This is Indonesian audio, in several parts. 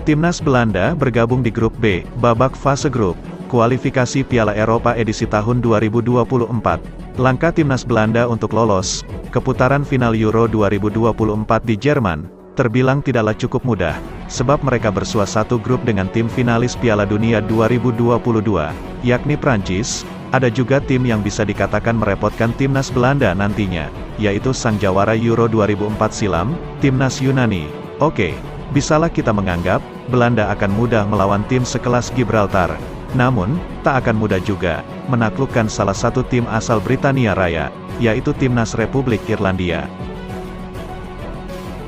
Timnas Belanda bergabung di grup B, babak fase grup, kualifikasi Piala Eropa edisi tahun 2024. Langkah Timnas Belanda untuk lolos ke putaran final Euro 2024 di Jerman, terbilang tidaklah cukup mudah, sebab mereka bersua satu grup dengan tim finalis Piala Dunia 2022, yakni Prancis. Ada juga tim yang bisa dikatakan merepotkan Timnas Belanda nantinya, yaitu sang jawara Euro 2004 silam, Timnas Yunani. Oke, bisalah kita menganggap, Belanda akan mudah melawan tim sekelas Gibraltar. Namun, tak akan mudah juga, menaklukkan salah satu tim asal Britania Raya, yaitu Timnas Republik Irlandia.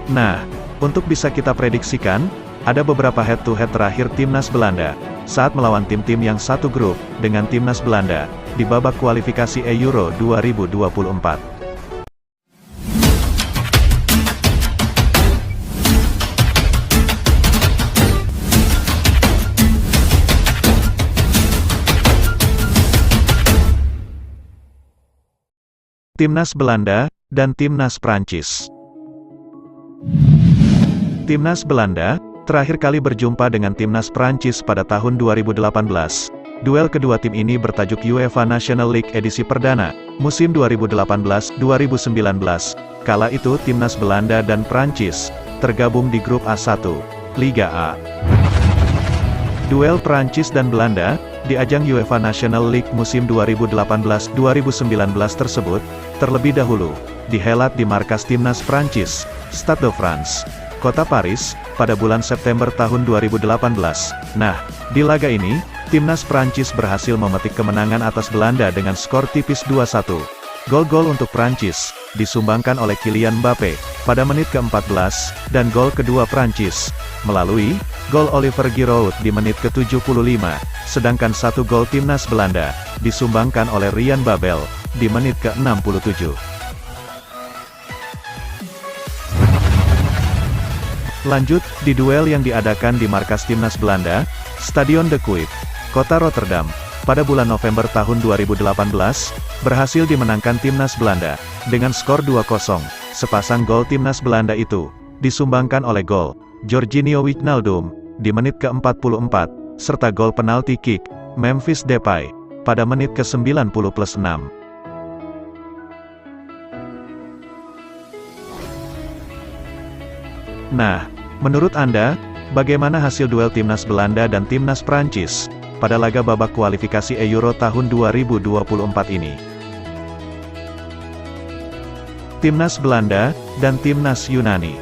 Nah, untuk bisa kita prediksikan, ada beberapa head-to-head terakhir Timnas Belanda, saat melawan tim-tim yang satu grup, dengan Timnas Belanda, di babak kualifikasi Euro 2024. Timnas Belanda, dan Timnas Prancis. Timnas Belanda, terakhir kali berjumpa dengan Timnas Prancis pada tahun 2018. Duel kedua tim ini bertajuk UEFA National League edisi perdana, musim 2018-2019. Kala itu Timnas Belanda dan Prancis, tergabung di grup A1, Liga A. Duel Prancis dan Belanda, di ajang UEFA National League musim 2018-2019 tersebut, terlebih dahulu, dihelat di markas Timnas Prancis, Stade de France, Kota Paris, pada bulan September tahun 2018. Nah, di laga ini, Timnas Prancis berhasil memetik kemenangan atas Belanda dengan skor tipis 2-1. Gol-gol untuk Prancis, disumbangkan oleh Kylian Mbappe, pada menit ke-14, dan gol kedua Prancis, melalui gol Oliver Giroud di menit ke-75, sedangkan satu gol Timnas Belanda, disumbangkan oleh Ryan Babel, di menit ke-67. Lanjut, di duel yang diadakan di markas Timnas Belanda, Stadion De Kuip, Kota Rotterdam, pada bulan November tahun 2018, berhasil dimenangkan Timnas Belanda, dengan skor 2-0. Sepasang gol Timnas Belanda itu, disumbangkan oleh gol Jorginho Wijnaldum, di menit ke-44, serta gol penalti kick Memphis Depay, pada menit ke-90+6. Nah, menurut Anda, bagaimana hasil duel Timnas Belanda dan Timnas Prancis, pada laga babak kualifikasi Euro tahun 2024 ini? Timnas Belanda, dan Timnas Yunani.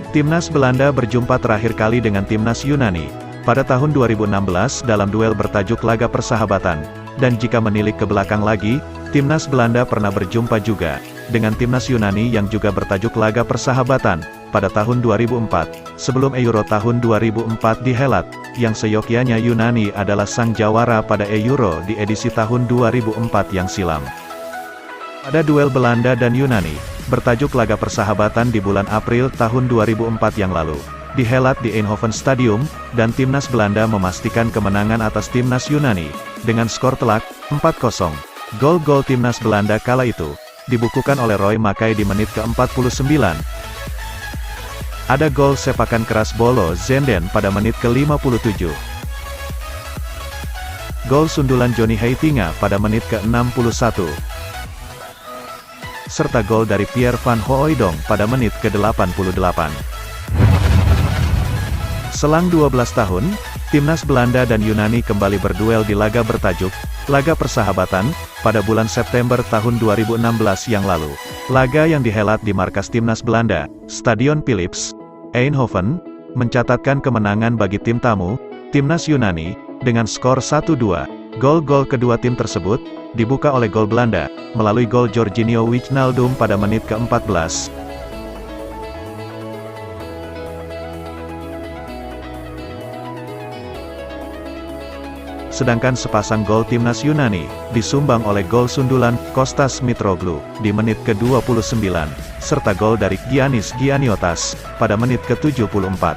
Timnas Belanda berjumpa terakhir kali dengan Timnas Yunani, pada tahun 2016 dalam duel bertajuk Laga Persahabatan, dan jika menilik ke belakang lagi, Timnas Belanda pernah berjumpa juga, dengan Timnas Yunani yang juga bertajuk Laga Persahabatan, pada tahun 2004, sebelum Euro tahun 2004 dihelat, yang seyogyanya Yunani adalah sang jawara pada Euro di edisi tahun 2004 yang silam. Pada duel Belanda dan Yunani, bertajuk Laga Persahabatan di bulan April tahun 2004 yang lalu, dihelat di Eindhoven Stadium, dan Timnas Belanda memastikan kemenangan atas Timnas Yunani, dengan skor telak, 4-0. Gol-gol Timnas Belanda kala itu, dibukukan oleh Roy Mackay di menit ke-49. Ada gol sepakan keras Bolo Zenden pada menit ke-57. Gol sundulan Johnny Heitinga pada menit ke-61. Serta gol dari Pierre van Hooijdonk pada menit ke-88. Selang 12 tahun, Timnas Belanda dan Yunani kembali berduel di laga bertajuk Laga Persahabatan, pada bulan September tahun 2016 yang lalu. Laga yang dihelat di markas Timnas Belanda, Stadion Philips, Eindhoven, mencatatkan kemenangan bagi tim tamu, Timnas Yunani, dengan skor 1-2. Gol-gol kedua tim tersebut, dibuka oleh gol Belanda, melalui gol Jorginho Wijnaldum pada menit ke-14. Sedangkan sepasang gol Timnas Yunani, disumbang oleh gol sundulan Kostas Mitroglou, di menit ke-29, serta gol dari Giannis Gianniotas, pada menit ke-74.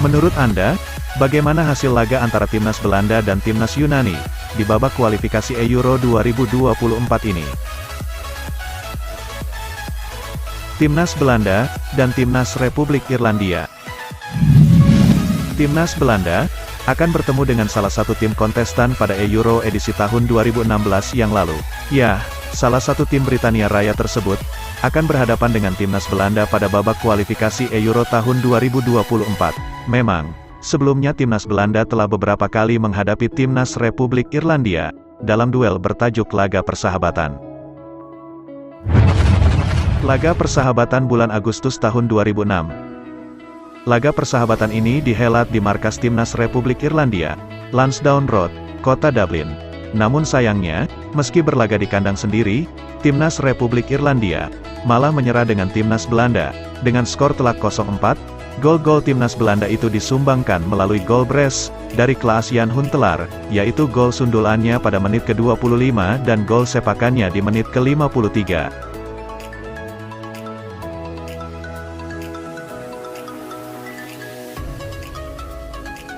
Menurut Anda, bagaimana hasil laga antara timnas Belanda dan timnas Yunani di babak kualifikasi Euro 2024 ini? Timnas Belanda dan timnas Republik Irlandia. Timnas Belanda akan bertemu dengan salah satu tim kontestan pada Euro edisi tahun 2016 yang lalu. Ya, salah satu tim Britania Raya tersebut akan berhadapan dengan timnas Belanda pada babak kualifikasi Euro tahun 2024. Memang, sebelumnya timnas Belanda telah beberapa kali menghadapi timnas Republik Irlandia dalam duel bertajuk laga persahabatan. Laga persahabatan bulan Agustus tahun 2006. Laga persahabatan ini dihelat di markas timnas Republik Irlandia, Lansdowne Road, kota Dublin. Namun sayangnya, meski berlaga di kandang sendiri, timnas Republik Irlandia malah menyerah dengan timnas Belanda, dengan skor telak 0-4. Gol-gol timnas Belanda itu disumbangkan melalui gol brace dari Klaas-Jan Huntelaar, yaitu gol sundulannya pada menit ke-25 dan gol sepakannya di menit ke-53.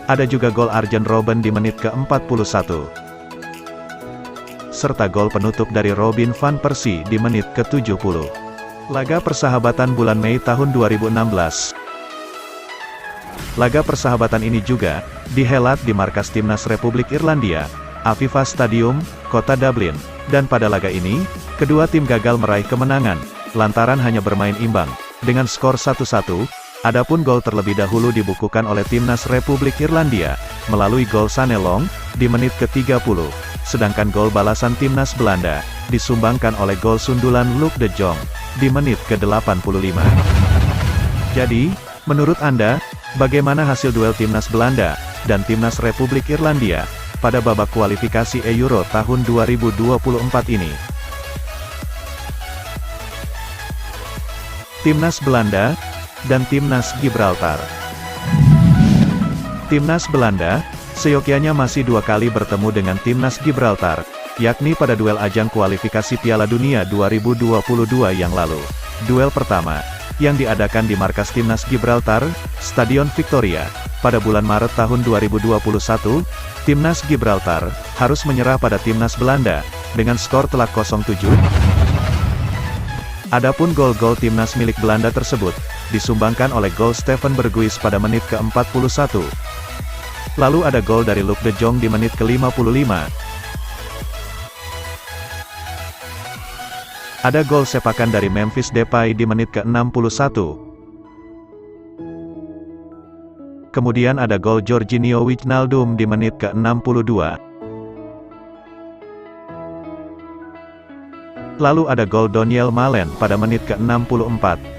Ada juga gol Arjen Robben di menit ke-41. Serta gol penutup dari Robin van Persie di menit ke-70. Laga persahabatan bulan Mei tahun 2016. Laga persahabatan ini juga dihelat di markas timnas Republik Irlandia, Aviva Stadium, kota Dublin. Dan pada laga ini, kedua tim gagal meraih kemenangan, lantaran hanya bermain imbang, dengan skor 1-1. Adapun gol terlebih dahulu dibukukan oleh timnas Republik Irlandia, melalui gol Sanelong, di menit ke-30, sedangkan gol balasan timnas Belanda, disumbangkan oleh gol sundulan Luc de Jong, di menit ke-85. Jadi, menurut Anda, bagaimana hasil duel timnas Belanda, dan timnas Republik Irlandia, pada babak kualifikasi Euro tahun 2024 ini? Timnas Belanda dan timnas Gibraltar. Timnas Belanda, seyogyanya masih 2 kali bertemu dengan timnas Gibraltar, yakni pada duel ajang kualifikasi Piala Dunia 2022 yang lalu. Duel pertama, yang diadakan di markas timnas Gibraltar, Stadion Victoria, pada bulan Maret tahun 2021, timnas Gibraltar harus menyerah pada timnas Belanda, dengan skor telak 0-7. Adapun gol-gol timnas milik Belanda tersebut, disumbangkan oleh gol Steven Berghuis pada menit ke-41. Lalu ada gol dari Luc de Jong di menit ke-55. Ada gol sepakan dari Memphis Depay di menit ke-61. Kemudian ada gol Georginio Wijnaldum di menit ke-62. Lalu ada gol Donyell Malen pada menit ke-64.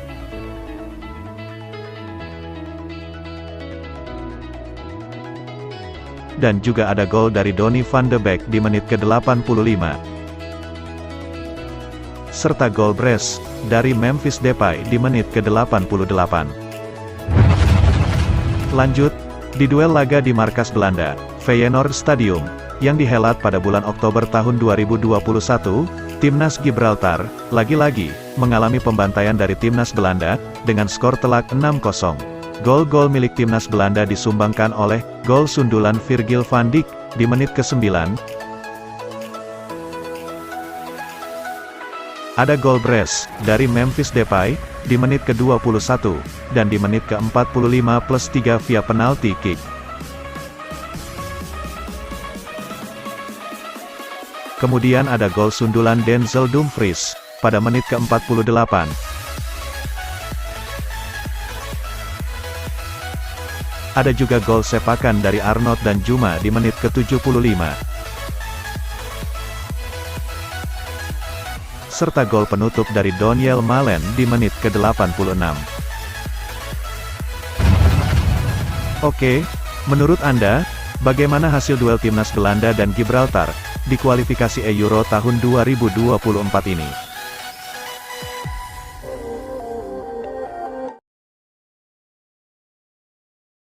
Dan juga ada gol dari Donny van de Beek di menit ke-85. Serta gol brace dari Memphis Depay di menit ke-88. Lanjut, di duel laga di markas Belanda, Feyenoord Stadium, yang dihelat pada bulan Oktober tahun 2021, timnas Gibraltar, lagi-lagi, mengalami pembantaian dari timnas Belanda, dengan skor telak 6-0. Gol-gol milik timnas Belanda disumbangkan oleh, gol sundulan Virgil van Dijk, di menit ke-9. Ada gol brace, dari Memphis Depay, di menit ke-21, dan di menit ke-45+3 via penalti kick. Kemudian ada gol sundulan Denzel Dumfries, pada menit ke-48. Ada juga gol sepakan dari Arnaud Danjuma di menit ke-75. Serta gol penutup dari Donyell Malen di menit ke-86. Oke, menurut Anda, bagaimana hasil duel timnas Belanda dan Gibraltar di kualifikasi Euro tahun 2024 ini?